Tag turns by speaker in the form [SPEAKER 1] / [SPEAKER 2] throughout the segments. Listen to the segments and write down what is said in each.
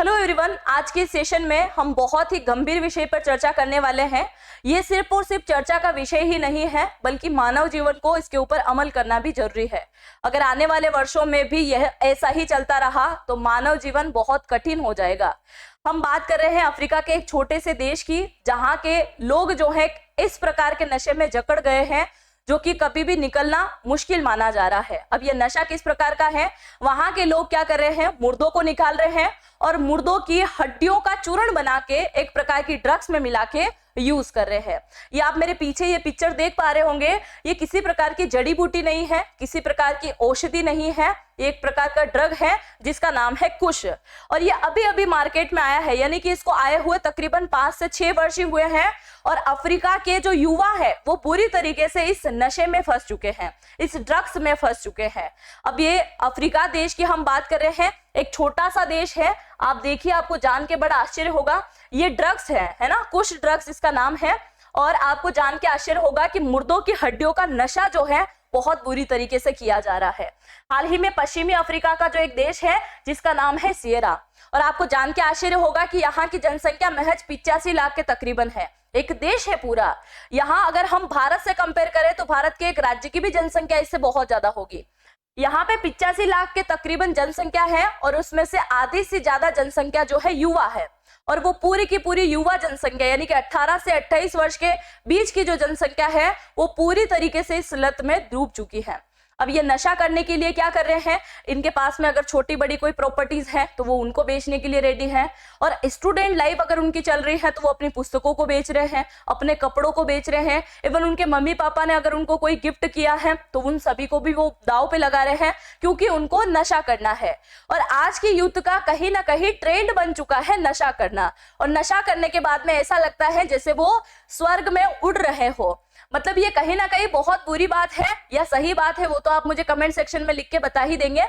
[SPEAKER 1] Hello everyone, आज के session में हम बहुत ही गंभीर विषय पर चर्चा करने वाले हैं। ये सिर्फ और सिर्फ चर्चा का विषय ही नहीं है, बल्कि मानव जीवन को इसके ऊपर अमल करना भी जरूरी है। अगर आने वाले वर्षों में भी यह ऐसा ही चलता रहा तो मानव जीवन बहुत कठिन हो जाएगा। हम बात कर रहे हैं अफ्रीका के एक छोटे से देश की, जहाँ के लोग जो है इस प्रकार के नशे में जकड़ गए हैं जो कि कभी भी निकलना मुश्किल माना जा रहा है। अब यह नशा किस प्रकार का है? वहां के लोग क्या कर रहे हैं, मुर्दों को निकाल रहे हैं और मुर्दों की हड्डियों का चूर्ण बना के एक प्रकार की ड्रग्स में मिला के यूज कर रहे हैं। ये आप मेरे पीछे ये पिक्चर देख पा रहे होंगे, ये किसी प्रकार की जड़ी बूटी नहीं है, किसी प्रकार की औषधि नहीं है, एक प्रकार का ड्रग है जिसका नाम है कुश। और ये अभी अभी मार्केट में आया है, यानी कि इसको आए हुए तकरीबन 5 से 6 वर्ष ही हुए हैं। और अफ्रीका के जो युवा है वो पूरी तरीके से इस नशे में फंस चुके हैं, इस ड्रग्स में फंस चुके हैं। अब ये अफ्रीका देश की हम बात कर रहे हैं, एक छोटा सा देश है। आप देखिए, आपको जान के बड़ा आश्चर्य होगा, ये ड्रग्स है ना, कुश ड्रग्स इसका नाम है। और आपको जान के आश्चर्य होगा कि मुर्दों की हड्डियों का नशा जो है बहुत बुरी तरीके से किया जा रहा है। हाल ही में पश्चिमी अफ्रीका का जो एक देश है जिसका नाम है सियरा, और आपको जान के आश्चर्य होगा कि यहाँ की जनसंख्या महज 85 लाख के तकरीबन है। एक देश है पूरा। यहाँ अगर हम भारत से कंपेयर करें तो भारत के एक राज्य की भी जनसंख्या इससे बहुत ज्यादा होगी। यहाँ पे 85 लाख के तकरीबन जनसंख्या है और उसमें से आधी से ज्यादा जनसंख्या जो है युवा है। और वो पूरी की पूरी युवा जनसंख्या, यानी कि 18 से 28 वर्ष के बीच की जो जनसंख्या है वो पूरी तरीके से इस लत में डूब चुकी है। अब ये नशा करने के लिए क्या कर रहे हैं, इनके पास में अगर छोटी बड़ी कोई प्रॉपर्टीज है तो वो उनको बेचने के लिए रेडी है। और स्टूडेंट लाइफ अगर उनकी चल रही है तो वो अपनी पुस्तकों को बेच रहे हैं, अपने कपड़ों को बेच रहे हैं। इवन उनके मम्मी पापा ने अगर उनको कोई गिफ्ट किया है तो उन सभी को भी वो दाव पे लगा रहे हैं, क्योंकि उनको नशा करना है। और आज की यूथ का कहीं ना कहीं ट्रेंड बन चुका है नशा करना। और नशा करने के बाद में ऐसा लगता है जैसे वो स्वर्ग में उड़ रहे हो। मतलब ये कहीं ना कहीं बहुत बुरी बात है या सही बात है, वो तो आप मुझे कमेंट सेक्शन में लिख के बता ही देंगे।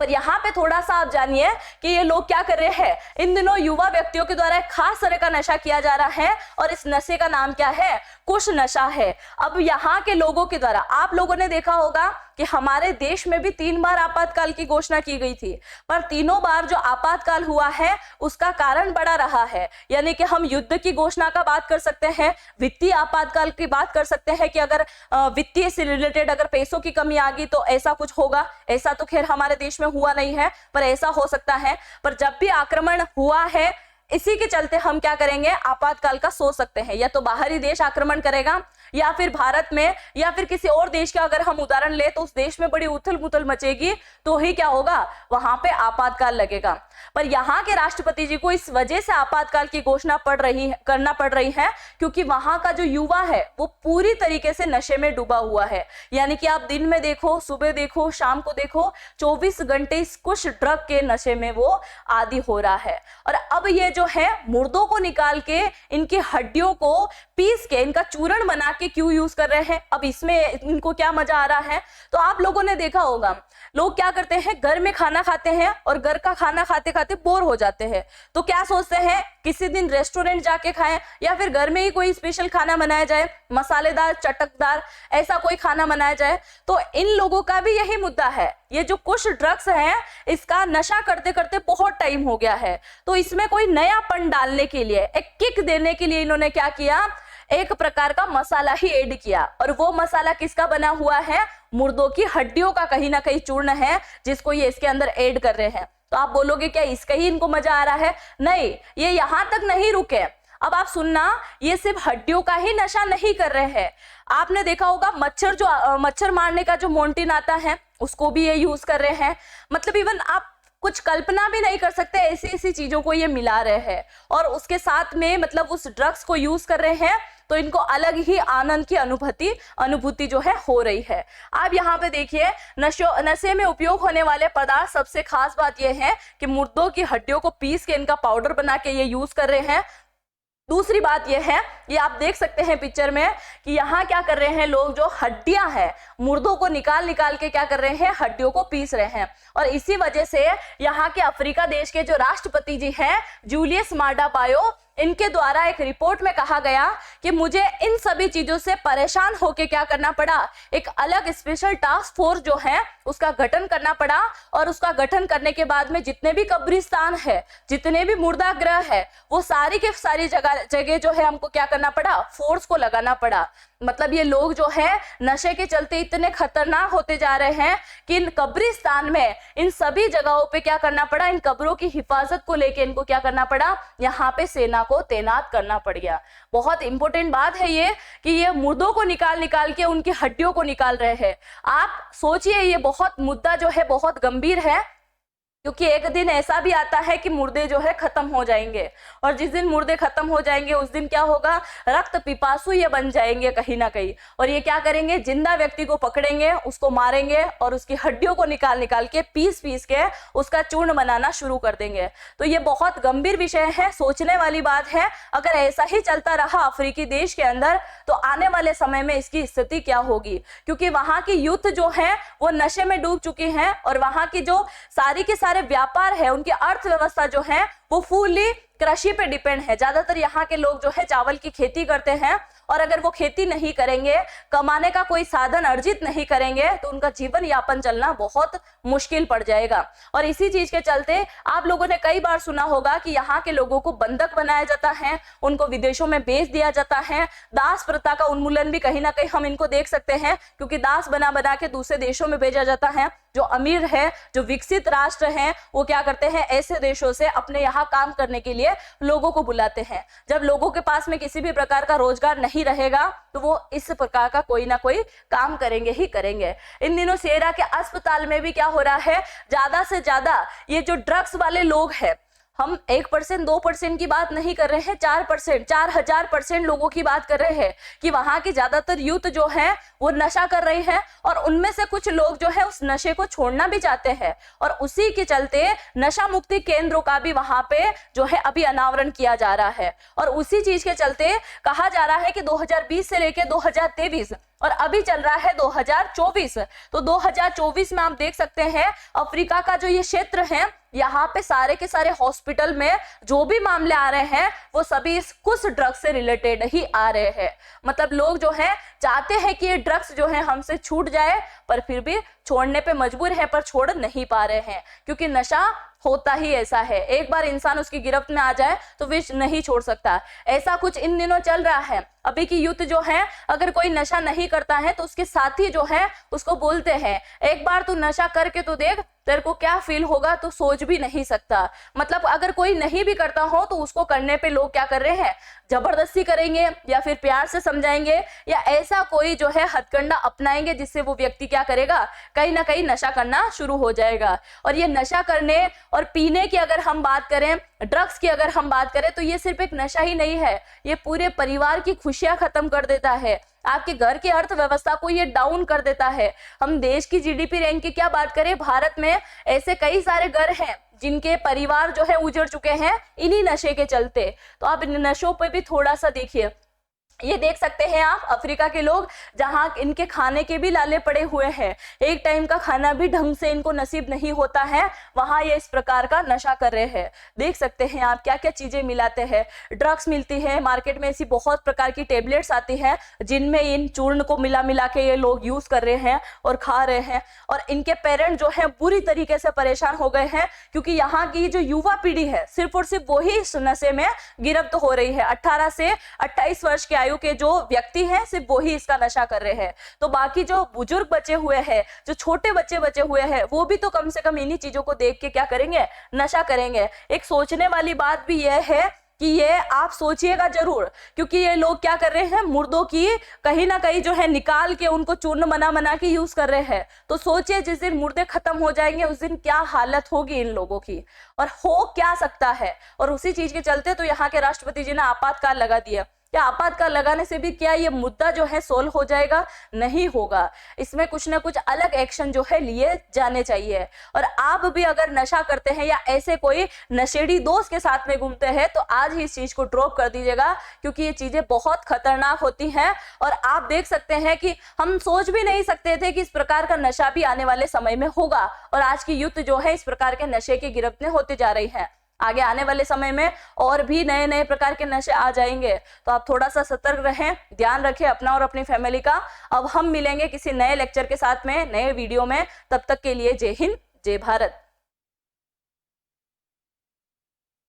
[SPEAKER 1] पर यहाँ पे थोड़ा सा आप जानिए कि ये लोग क्या कर रहे हैं। इन दिनों युवा व्यक्तियों के द्वारा एक खास तरह का नशा किया जा रहा है और इस नशे का नाम क्या है, कुश नशा है। अब यहाँ के लोगों के द्वारा, आप लोगों ने देखा होगा कि हमारे देश में भी 3 बार आपातकाल की घोषणा की गई थी, पर तीनों बार जो आपातकाल हुआ है उसका कारण बड़ा रहा है। यानी कि हम युद्ध की घोषणा का बात कर सकते हैं, वित्तीय आपातकाल की बात कर सकते हैं कि अगर वित्तीय से रिलेटेड अगर पैसों की कमी आ गई तो ऐसा कुछ होगा। ऐसा तो खैर हमारे देश में हुआ नहीं है, पर ऐसा हो सकता है। पर जब भी आक्रमण हुआ है, इसी के चलते हम क्या करेंगे, आपातकाल का सोच सकते हैं। या तो बाहरी देश आक्रमण करेगा, या फिर भारत में, या फिर किसी और देश का अगर हम उदाहरण ले तो उस देश में बड़ी उथल पुथल मचेगी, तो ही क्या होगा, वहां पे आपातकाल लगेगा। पर यहाँ के राष्ट्रपति जी को इस वजह से आपातकाल की घोषणा करना पड़ रही है क्योंकि वहां का जो युवा है वो पूरी तरीके से नशे में डूबा हुआ है। यानी कि आप दिन में देखो, सुबह देखो, शाम को देखो, 24 घंटे इस कुछ ड्रग के नशे में वो आदी हो रहा है। और अब ये जो है मुर्दों को निकाल के इनकी हड्डियों को पीस के इनका चूर्ण बना के क्यों यूज कर रहे हैं, अब इसमें इनको क्या मजा आ रहा है। तो आप लोगों ने देखा होगा, लोग क्या करते हैं, घर में खाना खाते हैं और घर का खाना खाते खाते बोर हो जाते हैं, तो क्या सोचते हैं, किसी दिन रेस्टोरेंट जाके खाएं या फिर घर में ही कोई स्पेशल खाना बनाया जाए, मसालेदार चटकदार ऐसा कोई खाना बनाया जाए। तो इन लोगों का भी यही मुद्दा है। ये जो कुछ ड्रग्स हैं इसका नशा करते करते बहुत टाइम हो गया है, तो इसमें कोई नयापन डालने के लिए, एक किक देने के लिए इन्होंने क्या किया, एक प्रकार का मसाला ही ऐड किया। और वो मसाला किसका बना हुआ है, मुर्दों की हड्डियों का कहीं ना कहीं चूर्ण है जिसको ये इसके अंदर ऐड कर रहे हैं। तो आप बोलोगे क्या इसका ही इनको मजा आ रहा है? नहीं, ये यहां तक नहीं रुके। अब आप सुनना, ये सिर्फ हड्डियों का ही नशा नहीं कर रहे हैं। आपने देखा होगा मच्छर मारने का जो मोंटिन आता है उसको भी ये यूज कर रहे हैं। मतलब इवन आप कुछ कल्पना भी नहीं कर सकते ऐसी ऐसी चीजों को ये मिला रहे हैं और उसके साथ में मतलब उस ड्रग्स को यूज कर रहे हैं, तो इनको अलग ही आनंद की अनुभूति जो है हो रही है। आप यहाँ पे देखिए, नशे में उपयोग होने वाले पदार्थ, सबसे खास बात यह है कि मुर्दों की हड्डियों को पीस के इनका पाउडर बना के ये यूज कर रहे हैं। दूसरी बात यह है, ये आप देख सकते हैं पिक्चर में कि यहाँ क्या कर रहे हैं लोग, जो हड्डियां हैं मुर्दों को निकाल के क्या कर रहे हैं, हड्डियों को पीस रहे हैं। और इसी वजह से यहाँ के अफ्रीका देश के जो राष्ट्रपति जी हैं, जूलियस माडा बायो, इनके द्वारा एक रिपोर्ट में कहा गया कि मुझे इन सभी चीजों से परेशान होकर क्या करना पड़ा, एक अलग स्पेशल टास्क फोर्स जो है उसका गठन करना पड़ा। और उसका गठन करने के बाद में जितने भी कब्रिस्तान है, जितने भी मुर्दागृह है, वो सारी के सारी जगह जो है हमको क्या करना पड़ा, फोर्स को लगाना पड़ा। मतलब ये लोग जो है नशे के चलते इतने खतरनाक होते जा रहे हैं कि इन कब्रिस्तान में इन सभी जगहों पे क्या करना पड़ा, इन कब्रों की हिफाजत को लेके इनको क्या करना पड़ा, यहाँ पे सेना को तैनात करना पड़ गया। बहुत इंपॉर्टेंट बात है ये कि ये मुर्दों को निकाल के उनकी हड्डियों को निकाल रहे हैं। आप सोचिए, ये बहुत मुद्दा जो है बहुत गंभीर है, क्योंकि एक दिन ऐसा भी आता है कि मुर्दे जो है खत्म हो जाएंगे, और जिस दिन मुर्दे खत्म हो जाएंगे उस दिन क्या होगा, रक्त पिपासु ये बन जाएंगे कहीं ना कहीं। और ये क्या करेंगे, जिंदा व्यक्ति को पकड़ेंगे, उसको मारेंगे और उसकी हड्डियों को निकाल के पीस के उसका चूर्ण बनाना शुरू कर देंगे। तो ये बहुत गंभीर विषय है, सोचने वाली बात है। अगर ऐसा ही चलता रहा अफ्रीकी देश के अंदर तो आने वाले समय में इसकी स्थिति क्या होगी, क्योंकि वहां की यूथ जो है वो नशे में डूब चुकी है, और वहां की जो सारी के सारे व्यापार है, उनकी अर्थव्यवस्था जो है वो फुल्ली कृषि पे डिपेंड है। ज्यादातर यहाँ के लोग जो है चावल की खेती करते हैं, और अगर वो खेती नहीं करेंगे, कमाने का कोई साधन अर्जित नहीं करेंगे, तो उनका जीवन यापन चलना बहुत मुश्किल पड़ जाएगा। और इसी चीज के चलते आप लोगों ने कई बार सुना होगा कि यहाँ के लोगों को बंधक बनाया जाता है, उनको विदेशों में बेच दिया जाता है। दास प्रथा का उन्मूलन भी कहीं ना कहीं हम इनको देख सकते हैं, क्योंकि दास बना के दूसरे देशों में भेजा जाता है। जो अमीर है, जो विकसित राष्ट्र हैं, वो क्या करते हैं, ऐसे देशों से अपने यहाँ काम करने के लिए लोगों को बुलाते हैं। जब लोगों के पास में किसी भी प्रकार का रोजगार नहीं रहेगा तो वो इस प्रकार का कोई ना कोई काम करेंगे ही करेंगे। इन दिनों सेरा के अस्पताल में भी क्या हो रहा है, ज्यादा से ज्यादा ये जो ड्रग्स वाले लोग हैं, हम 1% 2% की बात नहीं कर रहे हैं, 4%, 4000% लोगों की बात कर रहे हैं कि वहां की ज्यादातर यूथ जो है वो नशा कर रही है, और उनमें से कुछ लोग जो है उस नशे को छोड़ना भी चाहते हैं। और उसी के चलते नशा मुक्ति केंद्रों का भी वहां पे जो है अभी अनावरण किया जा रहा है। और उसी चीज के चलते कहा जा रहा है कि 2020 से लेकर 2023 और अभी चल रहा है 2024, तो 2024 में आप देख सकते हैं अफ्रीका का जो ये क्षेत्र है, यहाँ पे सारे के सारे हॉस्पिटल में जो भी मामले आ रहे हैं वो सभी इस कुछ ड्रग्स से रिलेटेड ही आ रहे हैं। मतलब लोग जो है चाहते हैं कि ये ड्रग्स जो है हमसे छूट जाए, पर फिर भी छोड़ने पे मजबूर है, पर छोड़ नहीं पा रहे हैं, क्योंकि नशा होता ही ऐसा है, एक बार इंसान उसकी गिरफ्त में आ जाए तो वे नहीं छोड़ सकता। ऐसा कुछ इन दिनों चल रहा है। अभी की यूथ जो है, अगर कोई नशा नहीं करता है तो उसके साथी जो है उसको बोलते हैं, एक बार तू नशा करके तो देख, तेरे को क्या फील होगा तो सोच भी नहीं सकता। मतलब अगर कोई नहीं भी करता हो तो उसको करने पे लोग क्या कर रहे हैं, जबरदस्ती करेंगे या फिर प्यार से समझाएंगे, या ऐसा कोई जो है हथकंडा अपनाएंगे जिससे वो व्यक्ति क्या करेगा, कहीं ना कहीं नशा करना शुरू हो जाएगा। और ये नशा करने और पीने की अगर हम बात करें, ड्रग्स की अगर हम बात करें, तो ये सिर्फ एक नशा ही नहीं है, ये पूरे परिवार की खुशियां खत्म कर देता है, आपके घर की अर्थव्यवस्था को ये डाउन कर देता है। हम देश की जीडीपी रैंक की क्या बात करें, भारत में ऐसे कई सारे घर हैं जिनके परिवार जो है उजड़ चुके हैं इन्हीं नशे के चलते। तो आप इन नशों पे भी थोड़ा सा देखिए, ये देख सकते हैं आप अफ्रीका के लोग, जहां इनके खाने के भी लाले पड़े हुए हैं, एक टाइम का खाना भी ढंग से इनको नसीब नहीं होता है, वहां ये इस प्रकार का नशा कर रहे हैं। देख सकते हैं आप क्या क्या चीजें मिलाते हैं, ड्रग्स मिलती है मार्केट में, ऐसी बहुत प्रकार की टेबलेट्स आती है जिनमें इन चूर्ण को मिला के ये लोग यूज कर रहे हैं और खा रहे हैं। और इनके पेरेंट जो है बुरी तरीके से परेशान हो गए हैं, क्योंकि यहाँ की जो युवा पीढ़ी है सिर्फ और सिर्फ वही इस नशे में गिरफ्त हो रही है। 18 से 28 वर्ष के आयु के जो व्यक्ति हैं सिर्फ वही इसका नशा कर रहे हैं। तो बाकी जो बुजुर्ग बचे हुए हैं, जो छोटे बच्चे बचे हुए हैं, वो भी तो कम से कम इन्हीं चीजों को देख के क्या करेंगे, नशा करेंगे। एक सोचने वाली बात भी यह है कि ये आप सोचिएगा जरूर, क्योंकि ये लोग क्या कर रहे हैं, मुर्दों की कहीं ना कहीं जो है निकाल के उनको चूर्ण बना के यूज कर रहे हैं। तो सोचिए जिस दिन मुर्दे खत्म हो जाएंगे उस दिन क्या हालत होगी इन लोगों की, और हो क्या सकता है। और उसी चीज के चलते तो यहाँ के राष्ट्रपति जी ने आपातकाल लगा दिया। क्या आपातकाल लगाने से भी क्या ये मुद्दा जो है सोल्व हो जाएगा? नहीं होगा। इसमें कुछ ना कुछ अलग एक्शन जो है लिए जाने चाहिए। और आप भी अगर नशा करते हैं या ऐसे कोई नशेड़ी दोस्त के साथ में घूमते हैं तो आज ही इस चीज को ड्रॉप कर दीजिएगा, क्योंकि ये चीजें बहुत खतरनाक होती हैं। और आप देख सकते हैं कि हम सोच भी नहीं सकते थे कि इस प्रकार का नशा भी आने वाले समय में होगा, और आज की यूथ जो है इस प्रकार के नशे की गिरफ्त में होती जा रही है। आगे आने वाले समय में और भी नए नए प्रकार के नशे आ जाएंगे, तो आप थोड़ा सा सतर्क रहें, ध्यान रखें अपना और अपनी फैमिली का। अब हम मिलेंगे किसी नए लेक्चर के साथ में, नए वीडियो में। तब तक के लिए जय हिंद, जय भारत।